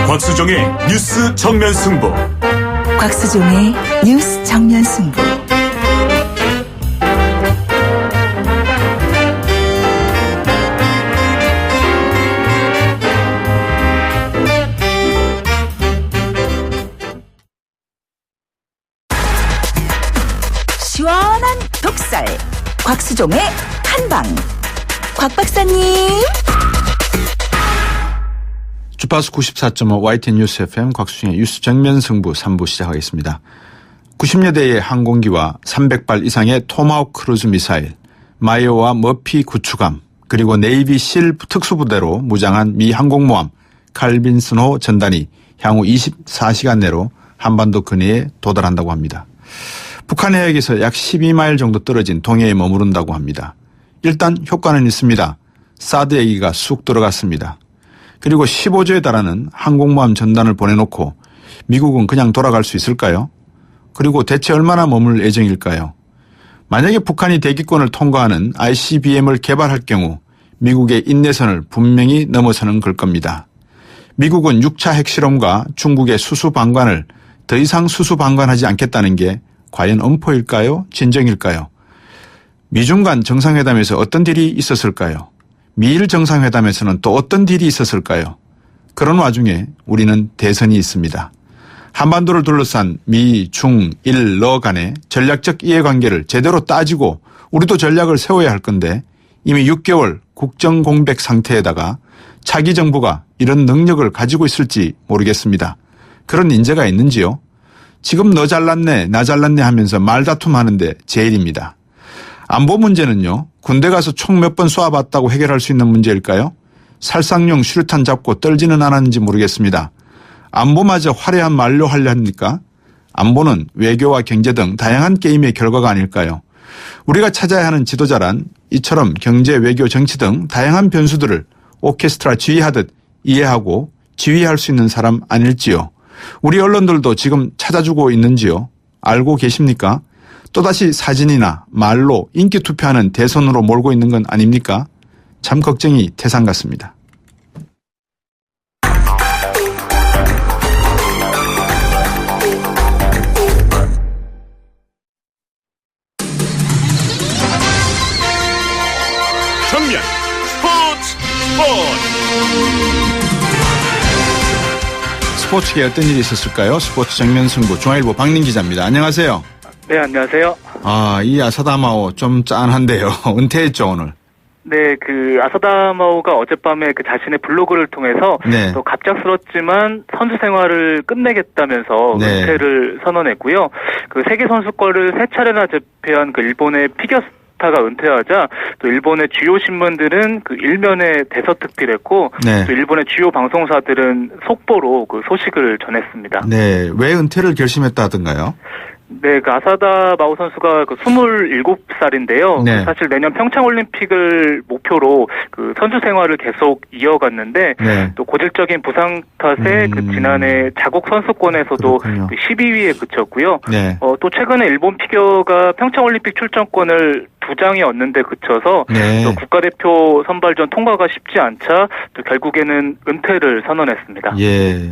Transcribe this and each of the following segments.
곽수종의 뉴스 정면 승부. 곽수종의 뉴스 정면 승부. 시원한 독살. 곽수종의 한방. 곽 박사님. 주파수 94.5 YTN 뉴스 FM 곽수종의 뉴스 정면 승부 3부 시작하겠습니다. 90여대의 항공기와 300발 이상의 토마호크 크루즈 미사일, 마이어와 머피 구축함, 그리고 네이비 실 특수부대로 무장한 미 항공모함 칼빈슨호 전단이 향후 24시간 내로 한반도 근해에 도달한다고 합니다. 북한 해역에서 약 12마일 정도 떨어진 동해에 머무른다고 합니다. 일단 효과는 있습니다. 사드 얘기가 쑥 들어갔습니다. 그리고 15조에 달하는 항공모함 전단을 보내놓고 미국은 그냥 돌아갈 수 있을까요? 그리고 대체 얼마나 머물 예정일까요? 만약에 북한이 대기권을 통과하는 ICBM을 개발할 경우 미국의 인내선을 분명히 넘어서는 걸 겁니다. 미국은 6차 핵실험과 중국의 수수방관을 더 이상 수수방관하지 않겠다는 게 과연 엄포일까요? 진정일까요? 미중 간 정상회담에서 어떤 딜이 있었을까요? 미일 정상회담에서는 또 어떤 딜이 있었을까요? 그런 와중에 우리는 대선이 있습니다. 한반도를 둘러싼 미, 중, 일, 러 간의 전략적 이해관계를 제대로 따지고 우리도 전략을 세워야 할 건데 이미 6개월 국정 공백 상태에다가 차기 정부가 이런 능력을 가지고 있을지 모르겠습니다. 그런 인재가 있는지요? 지금 너 잘났네, 나 잘났네 하면서 말다툼하는데 제일입니다. 안보 문제는요. 군대 가서 총 몇 번 쏘아봤다고 해결할 수 있는 문제일까요? 살상용 수류탄 잡고 떨지는 않았는지 모르겠습니다. 안보마저 화려한 말로 하려 합니까? 안보는 외교와 경제 등 다양한 게임의 결과가 아닐까요? 우리가 찾아야 하는 지도자란 이처럼 경제, 외교, 정치 등 다양한 변수들을 오케스트라 지휘하듯 이해하고 지휘할 수 있는 사람 아닐지요? 우리 언론들도 지금 찾아주고 있는지요? 알고 계십니까? 또다시 사진이나 말로 인기 투표하는 대선으로 몰고 있는 건 아닙니까? 참 걱정이 태산 같습니다. 정면 스포츠. 스포츠계에 어떤 일이 있었을까요? 스포츠 정면 승부 중앙일보 박민 기자입니다. 안녕하세요. 네, 안녕하세요. 이 아사다마오 좀 짠한데요. 은퇴했죠, 오늘. 네, 아사다마오가 어젯밤에 자신의 블로그를 통해서 네. 또 갑작스럽지만 선수 생활을 끝내겠다면서 네. 은퇴를 선언했고요. 세계 선수권을 3차례나 제패한 일본의 피겨스타가 은퇴하자 또 일본의 주요 신문들은 일면에 대서특필했고 네. 또 일본의 주요 방송사들은 속보로 소식을 전했습니다. 네, 왜 은퇴를 결심했다 하던가요? 네, 아사다 마오 선수가 27살인데요. 네. 사실 내년 평창올림픽을 목표로 선수 생활을 계속 이어갔는데 네. 또 고질적인 부상 탓에 지난해 자국 선수권에서도 12위에 그쳤고요. 네. 또 최근에 일본 피겨가 평창올림픽 출전권을 2장이 얻는데 그쳐서 네. 또 국가대표 선발전 통과가 쉽지 않자 또 결국에는 은퇴를 선언했습니다. 예,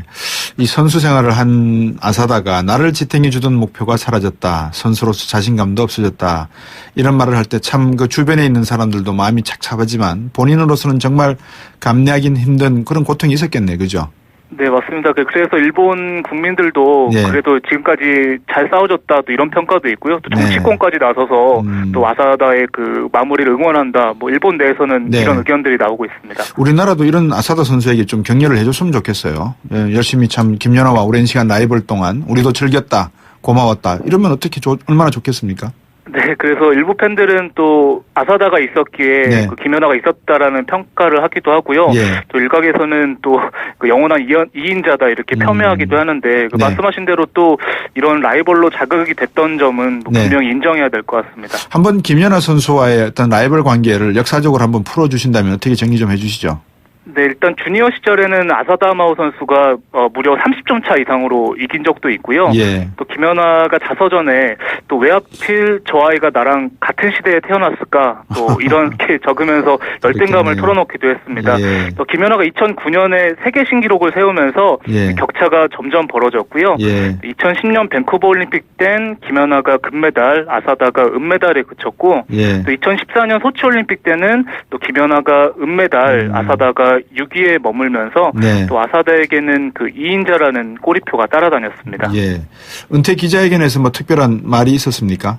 이 선수 생활을 한 아사다가 나를 지탱해 주던 목표가 사라졌다. 선수로서 자신감도 없어졌다. 이런 말을 할 때 참 주변에 있는 사람들도 마음이 착잡하지만 본인으로서는 정말 감내하기는 힘든 그런 고통이 있었겠네요. 그죠? 네, 맞습니다. 그래서 일본 국민들도 네. 그래도 지금까지 잘 싸워줬다 또 이런 평가도 있고요. 또 정치권까지 나서서 또 아사다의 마무리를 응원한다. 일본 내에서는 네. 이런 의견들이 나오고 있습니다. 우리나라도 이런 아사다 선수에게 좀 격려를 해줬으면 좋겠어요. 예, 열심히 참 김연아와 오랜 시간 라이벌 동안 우리도 즐겼다. 고마웠다. 이러면 어떻게 얼마나 좋겠습니까? 네, 그래서 일부 팬들은 또 아사다가 있었기에 네. 김연아가 있었다라는 평가를 하기도 하고요. 예. 또 일각에서는 또 영원한 2인자다 이렇게 폄훼하기도 하는데 네. 말씀하신 대로 또 이런 라이벌로 자극이 됐던 점은 네. 분명히 인정해야 될 것 같습니다. 한번 김연아 선수와의 어떤 라이벌 관계를 역사적으로 한번 풀어주신다면 어떻게 정리 좀 해주시죠? 네, 일단 주니어 시절에는 아사다마오 선수가 무려 30점 차 이상으로 이긴 적도 있고요. 예. 또 김연아가 자서전에 또 왜 하필 저 아이가 나랑 같은 시대에 태어났을까 또 이렇게 적으면서 열등감을 그랬겠네요. 털어놓기도 했습니다. 예. 또 김연아가 2009년에 세계 신기록을 세우면서 예. 격차가 점점 벌어졌고요. 예. 2010년 밴쿠버 올림픽 땐 김연아가 금메달, 아사다가 은메달에 그쳤고 예. 또 2014년 소치 올림픽 때는 또 김연아가 은메달, 아사다가 6위에 머물면서 네. 또 아사다에게는 그 2인자라는 꼬리표가 따라다녔습니다. 예. 은퇴 기자회견에서 뭐 특별한 말이 있었습니까?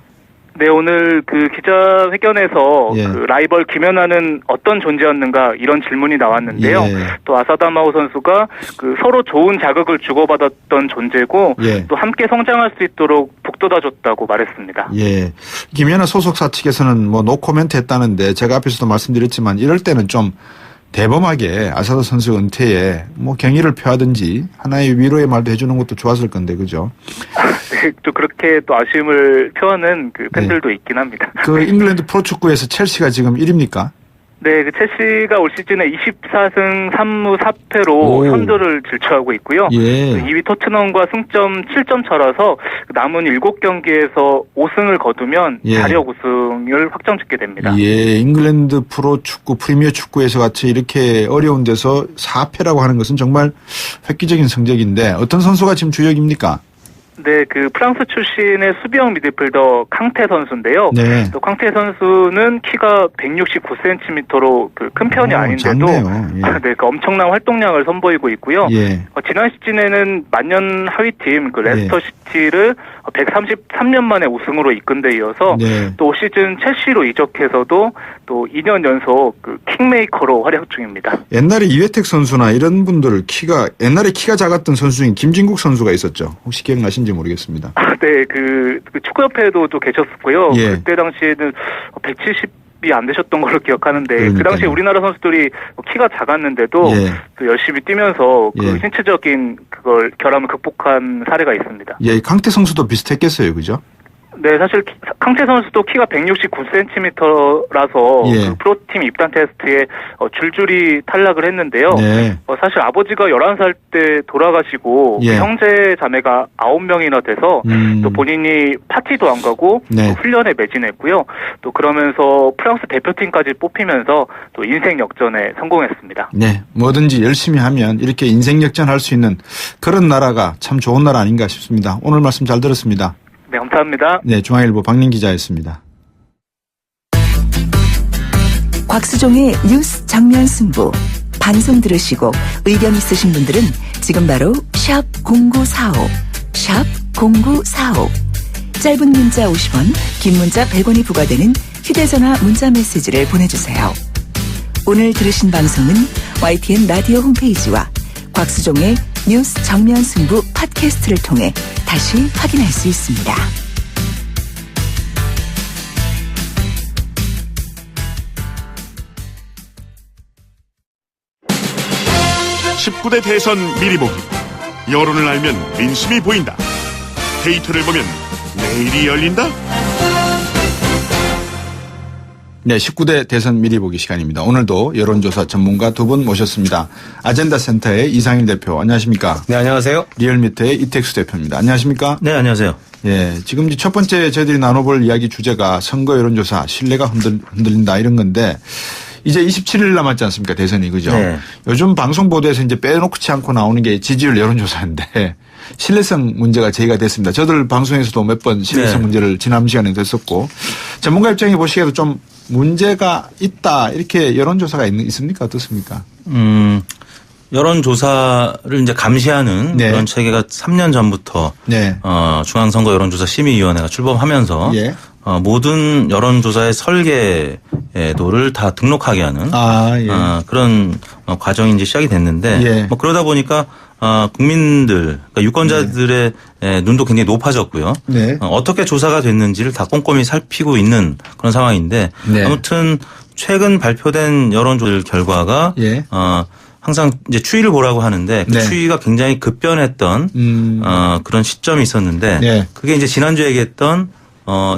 네, 오늘 그 기자회견에서 예. 그 라이벌 김연아는 어떤 존재였는가 이런 질문이 나왔는데요. 예. 또 아사다마오 선수가 그 서로 좋은 자극을 주고받았던 존재고 예. 또 함께 성장할 수 있도록 북돋아줬다고 말했습니다. 예. 김연아 소속사 측에서는 뭐 노코멘트 했다는데 제가 앞에서도 말씀드렸지만 이럴 때는 좀 대범하게 아사다 선수 은퇴에 뭐 경의를 표하든지 하나의 위로의 말도 해주는 것도 좋았을 건데 그죠? 네, 또 그렇게 또 아쉬움을 표하는 그 팬들도 있긴 합니다. 그 잉글랜드 프로축구에서 첼시가 지금 1위입니까? 네, 그 첼시가 올 시즌에 24승 3무 4패로 오. 선두를 질주하고 있고요. 예. 2위 토트넘과 승점 7점 차라서 남은 7경기에서 5승을 거두면 예. 자력 우승을 확정짓게 됩니다. 예, 잉글랜드 프로축구, 프리미어 축구에서 같이 이렇게 어려운 데서 4패라고 하는 것은 정말 획기적인 성적인데 어떤 선수가 지금 주역입니까? 네, 그 프랑스 출신의 수비형 미드필더 캉테 선수인데요. 네. 또 캉테 선수는 키가 169cm로 그 큰 편이 아닌데도 작네요. 예. 네, 그 엄청난 활동량을 선보이고 있고요. 예. 지난 시즌에는 만년 하위팀 그 레스터 시티를 133년 만에 우승으로 이끈 데 이어서 네. 또 올 시즌 첼시로 이적해서도 또 2년 연속 그 킹메이커로 활약 중입니다. 옛날에 이회택 선수나 이런 분들 옛날에 키가 작았던 선수 중에 김진국 선수가 있었죠. 혹시 기억나신지 모르겠습니다. 네, 그 축구협회에도 또 계셨었고요. 예. 그때 당시에는 170이 안 되셨던 걸로 기억하는데 그 그러니까요. 당시에 우리나라 선수들이 키가 작았는데도 예. 또 열심히 뛰면서 그 예. 신체적인 그걸 결함을 극복한 사례가 있습니다. 예, 강태 선수도 비슷했겠어요, 그죠? 네, 사실 캉테 선수도 키가 169cm라서 예. 그 프로팀 입단 테스트에 줄줄이 탈락을 했는데요. 네. 사실 아버지가 11살 때 돌아가시고 예. 그 형제 자매가 9명이나 돼서 또 본인이 파티도 안 가고 네. 또 훈련에 매진했고요. 또 그러면서 프랑스 대표팀까지 뽑히면서 또 인생 역전에 성공했습니다. 네, 뭐든지 열심히 하면 이렇게 인생 역전할 수 있는 그런 나라가 참 좋은 나라 아닌가 싶습니다. 오늘 말씀 잘 들었습니다. 네, 감사합니다. 네, 중앙일보 박민 기자였습니다. 곽수종의 뉴스 정면 승부. 방송 들으시고 의견 있으신 분들은 지금 바로 샵 0945, 샵 0945. 짧은 문자 50원, 긴 문자 100원이 부과되는 휴대전화 문자 메시지를 보내주세요. 오늘 들으신 방송은 YTN 라디오 홈페이지와 곽수종의 뉴스 정면 승부 팟캐스트를 통해 다시 확인할 수 있습니다. 19대 대선 미리 보기. 여론을 알면 민심이 보인다. 데이터를 보면 내일이 열린다. 네, 19대 대선 미리 보기 시간입니다. 오늘도 여론조사 전문가 두 분 모셨습니다. 아젠다 센터의 이상일 대표, 안녕하십니까? 네, 안녕하세요. 리얼미터의 이택수 대표입니다. 안녕하십니까? 네, 안녕하세요. 예, 지금 이제 첫 번째 저희들이 나눠볼 이야기 주제가 선거 여론조사, 신뢰가 흔들린다 이런 건데 이제 27일 남았지 않습니까? 대선이, 그죠? 네. 요즘 방송 보도에서 이제 빼놓지 않고 나오는 게 지지율 여론조사인데 신뢰성 문제가 제기가 됐습니다. 저들 방송에서도 몇 번 신뢰성 네. 문제를 지난 시간에 됐었고 전문가 입장에 보시기에도 좀 문제가 있다 이렇게 여론조사가 있습니까? 어떻습니까? 여론조사를 이제 감시하는 네. 그런 체계가 3년 전부터 네. 중앙선거 여론조사 심의위원회가 출범하면서 예. 모든 여론조사의 설계도를 다 등록하게 하는 예. 그런 과정이 이제 시작이 됐는데 예. 뭐 그러다 보니까 국민들, 그러니까 유권자들의 눈도 굉장히 높아졌고요. 네. 어떻게 조사가 됐는지를 다 꼼꼼히 살피고 있는 그런 상황인데 네. 아무튼 최근 발표된 여론조사 결과가 예. 항상 이제 추이를 보라고 하는데 그 네. 추이가 굉장히 급변했던 그런 시점이 있었는데 네. 그게 이제 지난주에 얘기했던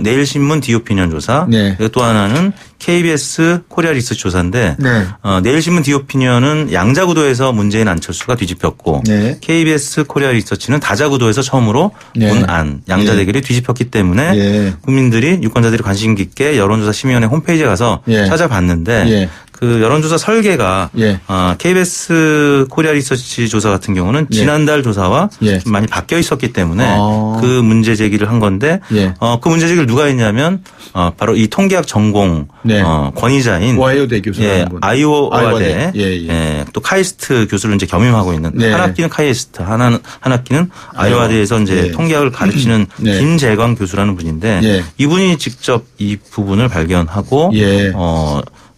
내일신문 디오피니언 조사. 네. 그리고 또 하나는 KBS 코리아 리서치 조사인데 네. 내일신문 디오피니언은 양자구도에서 문재인 안철수가 뒤집혔고 네. KBS 코리아 리서치는 다자구도에서 처음으로 네. 문안 양자 네. 대결이 뒤집혔기 때문에 예. 국민들이 유권자들이 관심 깊게 여론조사 심의위원회 홈페이지에 가서 예. 찾아봤는데 예. 그 여론조사 설계가 예. KBS 코리아 리서치 조사 같은 경우는 예. 지난달 조사와 예. 좀 많이 바뀌어 있었기 때문에 아. 그 문제 제기를 한 건데 예. 그 문제 제기를 누가 했냐면 바로 이 통계학 전공 네. 권위자인 와이오대 교수라는 분. 아이오와대 예. 또 카이스트 교수를 이제 겸임하고 있는 네. 한 학기는 카이스트 한 학기는 아이오와대에서 이제 예. 통계학을 가르치는 네. 김재광 교수라는 분인데 예. 이분이 직접 이 부분을 발견하고 예.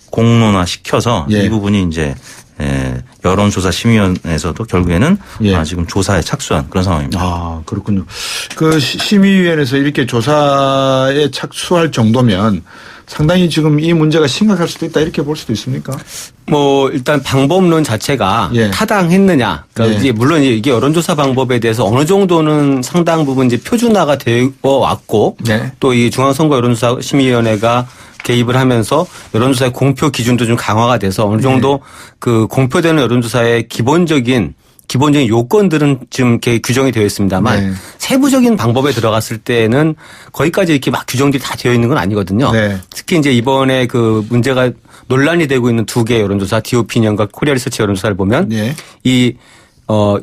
공론화 시켜서 예. 이 부분이 이제 여론조사 심의위원회에서도 결국에는 예. 지금 조사에 착수한 그런 상황입니다. 아, 그렇군요. 그 심의위원회에서 이렇게 조사에 착수할 정도면 상당히 지금 이 문제가 심각할 수도 있다 이렇게 볼 수도 있습니까? 뭐 일단 방법론 자체가 예. 타당했느냐. 그러니까 예. 이제 물론 이게 여론조사 방법에 대해서 어느 정도는 상당 부분 이제 표준화가 되어 왔고 네. 또 이 중앙선거 여론조사 심의위원회가 개입을 하면서 여론조사의 공표 기준도 좀 강화가 돼서 어느 정도 그 공표되는 여론조사의 기본적인 요건들은 지금 이렇게 규정이 되어 있습니다만 네. 세부적인 방법에 들어갔을 때는 거기까지 이렇게 막 규정들이 다 되어 있는 건 아니거든요. 네. 특히 이제 이번에 그 문제가 논란이 되고 있는 두 개의 여론조사 디오피니언과 코리아 리서치 여론조사를 보면 네. 이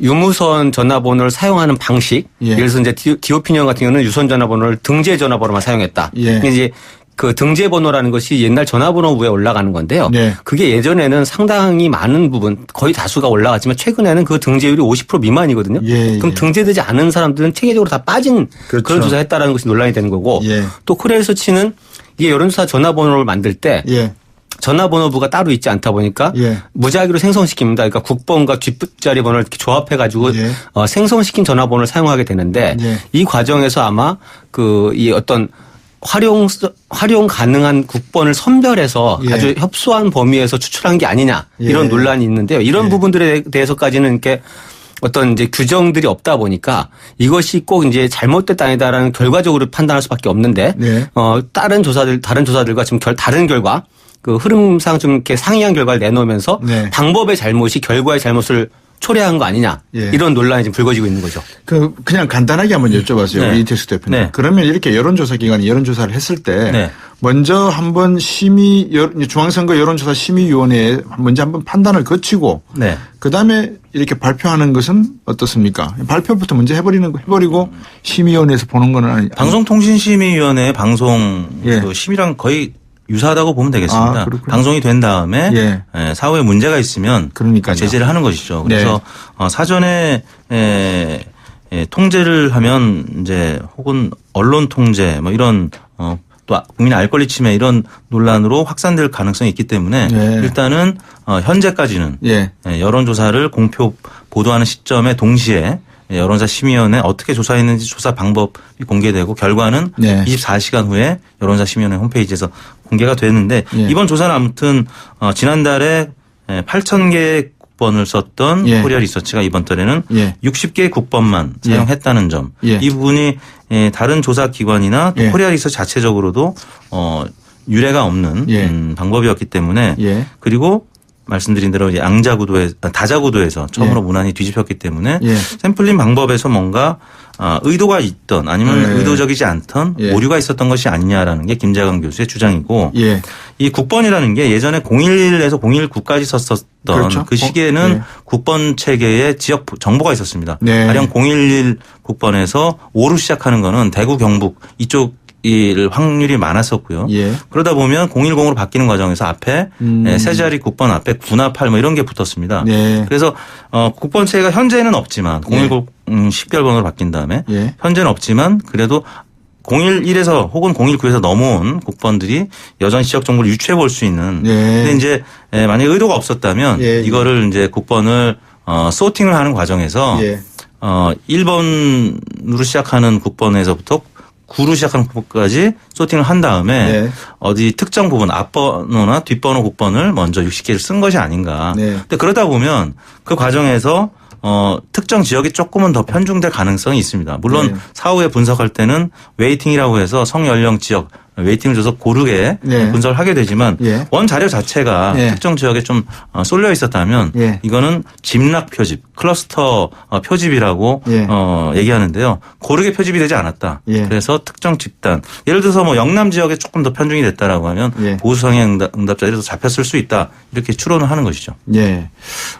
유무선 전화번호를 사용하는 방식 예. 예를 들어서 이제 디오피니언 같은 경우는 유선 전화번호를 등재 전화번호만 사용했다. 예. 이제 그 등재 번호라는 것이 옛날 전화번호 위에 올라가는 건데요. 네. 그게 예전에는 상당히 많은 부분 거의 다수가 올라갔지만 최근에는 그 등재율이 50% 미만이거든요. 예, 그럼 예. 등재되지 않은 사람들은 체계적으로 다 빠진 그렇죠. 그런 조사했다라는 것이 논란이 되는 거고 예. 또 코리아 리서치는 이게 여론조사 전화번호를 만들 때 예. 전화번호부가 따로 있지 않다 보니까 예. 무작위로 생성시킵니다. 그러니까 국번과 뒷자리 번호를 이렇게 조합해가지고 예. 생성시킨 전화번호를 사용하게 되는데 예. 이 과정에서 아마 이 어떤 활용 가능한 국번을 선별해서 예. 아주 협소한 범위에서 추출한 게 아니냐 이런 예. 논란이 있는데요. 이런 부분들에 대해서까지는 이렇게 어떤 이제 규정들이 없다 보니까 이것이 꼭 이제 잘못됐다 아니다라는 결과적으로 판단할 수밖에 없는데 네. 다른 조사들과 지금 다른 결과 그 흐름상 좀 이렇게 상이한 결과를 내놓으면서 네. 방법의 잘못이 결과의 잘못을 초래한 거 아니냐 예. 이런 논란이 지금 불거지고 있는 거죠. 그냥 간단하게 한번 여쭤봤어요. 네. 우리 이택수 대표님. 네. 그러면 이렇게 여론조사 기관이 여론조사를 했을 때 네. 먼저 한번 중앙선거 여론조사 심의위원회에 먼저 한번 판단을 거치고 네. 그다음에 이렇게 발표하는 것은 어떻습니까? 발표부터 먼저 해버리고 심의위원회에서 보는 거는 아니. 방송통신심의위원회 방송 예. 그 심의랑 거의 유사하다고 보면 되겠습니다. 아, 그렇군요. 방송이 된 다음에 예. 사후에 문제가 있으면 그러니까요. 제재를 하는 것이죠. 그래서 네. 사전에 통제를 하면 이제 혹은 언론 통제 뭐 이런 또 국민 알 권리 침해 이런 논란으로 확산될 가능성이 있기 때문에 네. 일단은 현재까지는 예. 여론조사를 공표 보도하는 시점에 동시에 여론조사 심의위원회 어떻게 조사했는지 조사 방법이 공개되고 결과는 네. 24시간 후에 여론조사 심의위원회 홈페이지에서 공개가 됐는데 예. 이번 조사는 아무튼 지난달에 8,000개의 국번을 썼던 예. 코리아 리서치가 이번 달에는 예. 60개의 국번만 예. 사용했다는 점. 예. 이 부분이 다른 조사 기관이나 또 예. 코리아 리서치 자체적으로도 유례가 없는 예. 방법이었기 때문에 예. 그리고 말씀드린 대로 이제 다자구도에서 처음으로 예. 문안이 뒤집혔기 때문에 예. 샘플링 방법에서 뭔가 의도가 있던 아니면 예. 의도적이지 않던 예. 오류가 있었던 것이 아니냐라는 게 김재광 교수의 주장이고 예. 이 국번이라는 게 예전에 011에서 019까지 썼었던 그렇죠. 그 시기에는 예. 국번 체계에 지역 정보가 있었습니다. 네. 가령 011 국번에서 5로 시작하는 거는 대구 경북 이쪽 일 확률이 많았었고요. 예. 그러다 보면 010으로 바뀌는 과정에서 앞에 세 자리 국번 앞에 9나 8 뭐 이런 게 붙었습니다. 네. 그래서 국번 체계가 현재는 없지만 010 식별번호로 바뀐 다음에 예. 현재는 없지만 그래도 011에서 혹은 019에서 넘어온 국번들이 여전히 지역 정보를 유추해 볼 수 있는. 예. 근데 이제 만약에 의도가 없었다면 예. 이거를 이제 국번을 소팅을 하는 과정에서 예. 1번으로 시작하는 국번에서부터 9로 시작하는 국번까지 소팅을 한 다음에 네. 어디 특정 부분 앞번호나 뒷번호 국번을 먼저 60개를 쓴 것이 아닌가. 네. 근데 그러다 보면 그 과정에서 특정 특정 지역이 조금은 더 편중될 가능성이 있습니다. 물론 네. 사후에 분석할 때는 웨이팅이라고 해서 성연령 지역 웨이팅을 줘서 고르게 네. 분석을 하게 되지만 예. 원 자료 자체가 예. 특정 지역에 좀 쏠려 있었다면 예. 이거는 집락 표집, 클러스터 표집이라고 예. 얘기하는데요. 고르게 표집이 되지 않았다. 예. 그래서 특정 집단, 예를 들어서 뭐 영남 지역에 조금 더 편중이 됐다라고 하면 예. 보수 성향 응답자들이 잡혔을 수 있다. 이렇게 추론을 하는 것이죠. 예.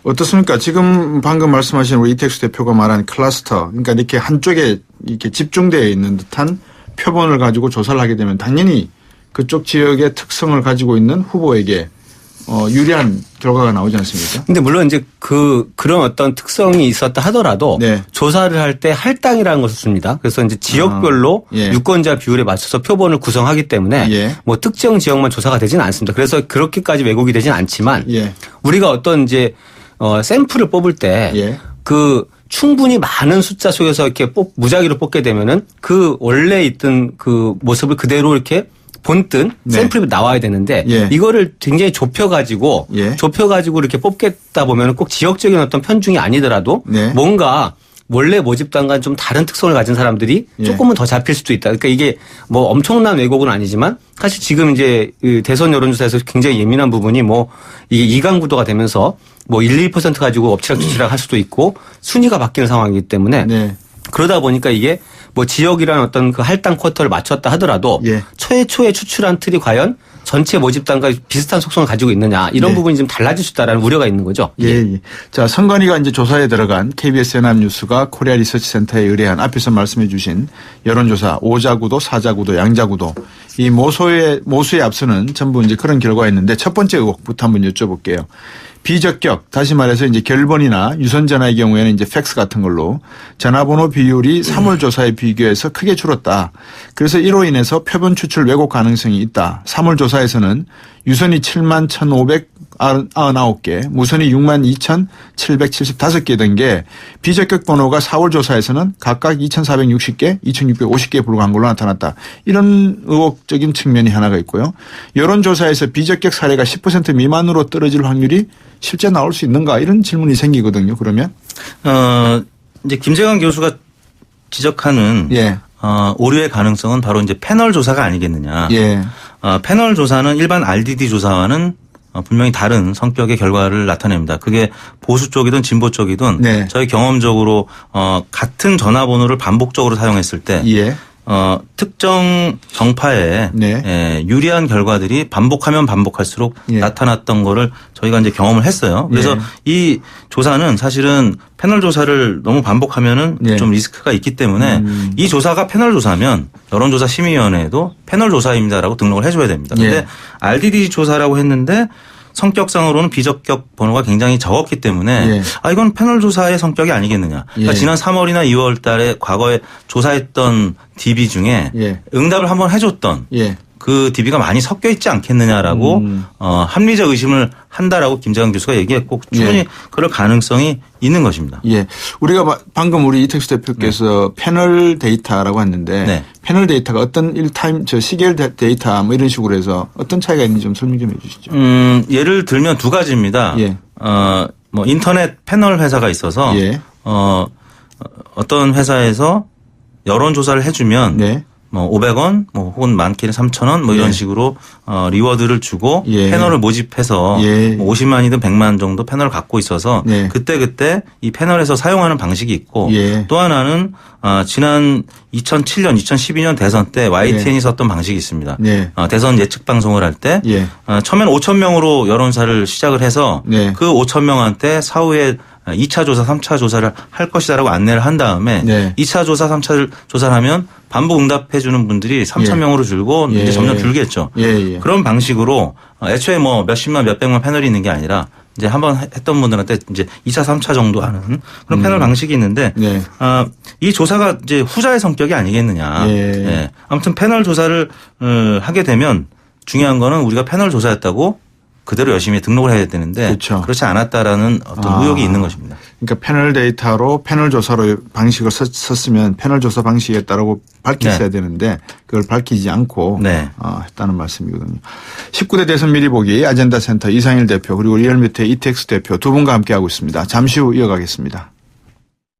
어떻습니까? 지금 방금 말씀하신 우리 이택수 대표가 말한 클러스터, 그러니까 이렇게 한쪽에 이렇게 집중되어 있는 듯한 표본을 가지고 조사를 하게 되면 당연히 그쪽 지역의 특성을 가지고 있는 후보에게 유리한 결과가 나오지 않습니까? 근데 물론 이제 그런 어떤 특성이 있었다 하더라도 네. 조사를 할 때 할당이라는 것을 씁니다. 그래서 이제 지역별로 예. 유권자 비율에 맞춰서 표본을 구성하기 때문에 예. 뭐 특정 지역만 조사가 되지는 않습니다. 그래서 그렇게까지 왜곡이 되지는 않지만 예. 우리가 어떤 이제 샘플을 뽑을 때 예. 충분히 많은 숫자 속에서 이렇게 무작위로 뽑게 되면은 그 원래 있던 그 모습을 그대로 이렇게 본뜬 네. 샘플이 나와야 되는데 예. 이거를 굉장히 좁혀가지고 예. 이렇게 뽑겠다 보면 꼭 지역적인 어떤 편중이 아니더라도 네. 뭔가 원래 모집단과는 좀 다른 특성을 가진 사람들이 예. 조금은 더 잡힐 수도 있다. 그러니까 이게 뭐 엄청난 왜곡은 아니지만 사실 지금 이제 대선 여론조사에서 굉장히 예민한 부분이 뭐 이게 이강구도가 되면서 뭐 1, 2% 가지고 엎치락뒤치락 할 수도 있고 순위가 바뀌는 상황이기 때문에 네. 그러다 보니까 이게 뭐 지역이라는 어떤 그 할당 쿼터를 맞췄다 하더라도 예. 초에 추출한 틀이 과연 전체 모집단과 비슷한 속성을 가지고 있느냐 이런 네. 부분이 좀 달라질 수 있다라는 우려가 있는 거죠. 예, 예. 자, 선관위가 이제 조사에 들어간 KBS 연합뉴스가 코리아 리서치센터에 의뢰한 앞에서 말씀해 주신 여론조사 5자구도, 4자구도, 양자구도 이 모수에 앞서는 전부 이제 그런 결과였는데 첫 번째 의혹부터 한번 여쭤볼게요. 비적격, 다시 말해서 이제 결번이나 유선전화의 경우에는 이제 팩스 같은 걸로 전화번호 비율이 3월 조사에 비교해서 크게 줄었다. 그래서 이로 인해서 표본 추출 왜곡 가능성이 있다. 3월 조사에서는 유선이 71,599개, 무선이 62,775개 된 게 비적격 번호가 4월 조사에서는 각각 2,460개, 2,650개에 불과한 걸로 나타났다. 이런 의혹적인 측면이 하나가 있고요. 여론조사에서 비적격 사례가 10% 미만으로 떨어질 확률이 실제 나올 수 있는가 이런 질문이 생기거든요. 그러면 이제 김재관 교수가 지적하는 예. 오류의 가능성은 바로 이제 패널 조사가 아니겠느냐. 예. 패널 조사는 일반 RDD 조사와는 분명히 다른 성격의 결과를 나타냅니다. 그게 보수 쪽이든 진보 쪽이든 네. 저희 경험적으로 같은 전화번호를 반복적으로 사용했을 때 예. 특정 정파에 네. 유리한 결과들이 반복하면 반복할수록 예. 나타났던 거를 저희가 이제 경험을 했어요. 그래서 예. 이 조사는 사실은 패널 조사를 너무 반복하면은 예. 좀 리스크가 있기 때문에 이 조사가 패널 조사면 여론조사 심의위원회에도 패널 조사입니다라고 등록을 해줘야 됩니다. 그런데 예. RDD 조사라고 했는데 성격상으로는 비적격 번호가 굉장히 적었기 때문에 예. 이건 패널 조사의 성격이 아니겠느냐. 그러니까 예. 지난 3월이나 2월 달에 과거에 조사했던 DB 중에 예. 응답을 한번 해줬던 예. 그 DB가 많이 섞여 있지 않겠느냐라고 합리적 의심을 한다라고 김재관 교수가 얘기했고 충분히 예. 그럴 가능성이 있는 것입니다. 예. 우리가 방금 우리 이택수 대표께서 패널 데이터라고 했는데 네. 패널 데이터가 어떤 시계열 데이터 뭐 이런 식으로 해서 어떤 차이가 있는지 좀 설명 좀 해 주시죠. 예를 들면 두 가지입니다. 예. 뭐 인터넷 패널 회사가 있어서 예. 어떤 회사에서 여론조사를 해주면 네. 뭐 500원, 뭐 혹은 많게는 3,000원 뭐 이런 예. 식으로 리워드를 주고 예. 패널을 모집해서 예. 뭐 50만이든 100만 정도 패널을 갖고 있어서 네. 그때 이 패널에서 사용하는 방식이 있고 예. 또 하나는 지난 2007년, 2012년 대선 때 YTN이 썼던 방식이 있습니다. 네. 대선 예측 방송을 할 때 예. 처음엔 5천 명으로 여론사를 시작을 해서 네. 그 5천 명한테 사후에 2차 조사, 3차 조사를 할 것이다라고 안내를 한 다음에 네. 2차 조사, 3차 조사를 하면 반복 응답해 주는 분들이 3천 예. 명으로 줄고 예. 이제 점점 줄겠죠. 예. 그런 방식으로 애초에 뭐 몇십만, 몇백만 패널이 있는 게 아니라 이제 한번 했던 분들한테 이제 2차, 3차 정도 하는 그런 패널 방식이 있는데 네. 이 조사가 이제 후자의 성격이 아니겠느냐. 예. 예. 아무튼 패널 조사를 하게 되면 중요한 거는 우리가 패널 조사했다고 그대로 열심히 등록을 해야 되는데 그렇죠. 그렇지 않았다라는 어떤 의혹이 있는 것입니다. 그러니까 패널 데이터로 패널 조사로 방식을 썼으면 패널 조사 방식이었다라고 밝혔어야 네. 되는데 그걸 밝히지 않고 네. 했다는 말씀이거든요. 19대 대선 미리 보기 아젠다 센터 이상일 대표 그리고 리얼미터의 이택수 대표 두 분과 함께하고 있습니다. 잠시 후 이어가겠습니다.